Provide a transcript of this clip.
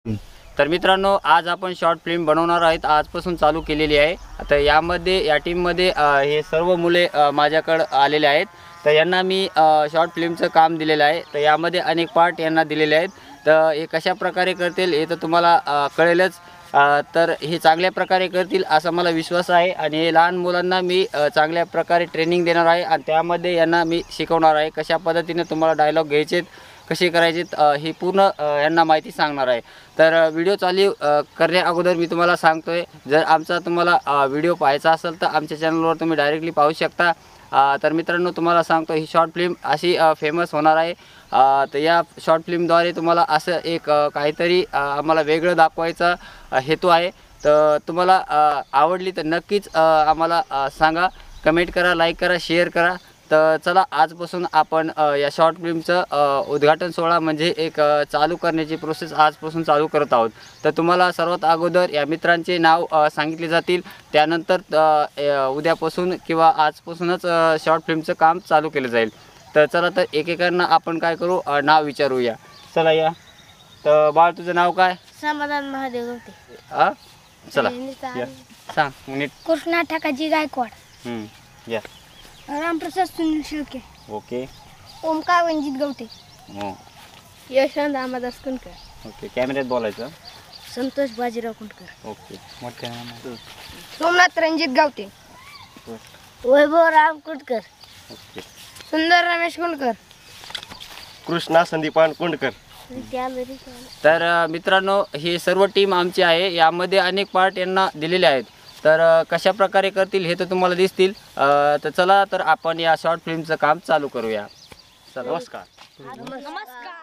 तर मित्रांनो, आज आपण शॉर्ट फिल्म बनवणार आहेत, आजपासून चालू केलेली आहे। आता यामध्ये या टीममध्ये हे सर्व मुले माझ्याकडे आलेले आहेत। तर यांना मी शॉर्ट फिल्मचं काम दिलेलं आहे। तर यामध्ये अनेक पार्ट यांना दिलेले आहेत। तर हे कशा प्रकारे करतील हे तर तुम्हाला कळेलच। तर हे चांगल्या प्रकारे करतील असा मला विश्वास आहे आणि हे लहान मुलांना मी चांगल्या प्रकारे ट्रेनिंग देणार आहे आणि त्यामध्ये यांना मी शिकवणार आहे कशा पद्धतीने तुम्हाला डायलॉग घ्यायचे, कसे करायचे, ही पूर्ण यांना माहिती सांगणार आहे। तर व्हिडिओ चालू करण्या अगोदर मी तुम्हाला सांगतोय, जर आमचा तुम्हाला व्हिडिओ पाहायचा असेल तर आमच्या चॅनलवर तुम्ही डायरेक्टली पाहू शकता। तर मित्रांनो, तुम्हाला सांगतो ही शॉर्ट फिल्म अशी फेमस होणार आहे। तर या शॉर्ट फिल्मद्वारे तुम्हाला असं एक काहीतरी आम्हाला वेगळं दाखवायचा हेतू आहे। तर तुम्हाला आवडली तर नक्कीच आम्हाला सांगा, कमेंट करा, लाईक करा, शेअर करा। तर चला, आजपासून आपण या शॉर्ट फिल्मचं उद्घाटन सोहळा म्हणजे एक चालू करण्याची प्रोसेस आजपासून चालू करत आहोत। तर तुम्हाला सर्वात अगोदर या मित्रांचे नाव सांगितले जातील, त्यानंतर उद्यापासून किंवा आजपासूनच शॉर्ट फिल्मचं काम चालू केलं जाईल। तर चला, तर एकेकांना आपण काय करू, नाव विचारूया। चला या। तर बाळ, तुझं नाव काय? समाधान महादेव गवते। चला या, सांग नीट। कृष्णा ठाकाजी गायकवाड। या। रामप्रसाद सुनील शिळके। ओके। ओमकार वंजित गवते। हो, यशवंत रामदास कुंडकर। ओके। कॅमेऱ्यात बोलायचं। संतोष बाजीराव कुंडकर। ओके, मोठ्या सोमनाथ रणजित गावते। वैभव राम कुंडकर। ओके। सुंदर रमेश कुंडकर। कृष्णा संदीपान कुंडकर। तर मित्रांनो, ही सर्व टीम आमची आहे। यामध्ये अनेक पार्ट यांना दिलेले आहेत। तर कशा प्रकारे करतील हे तर तुम्हाला दिसतील। तर चला, तर आपण या शॉर्ट फिल्मचं काम चालू करूया। चला, नमस्कार। नमस्कार।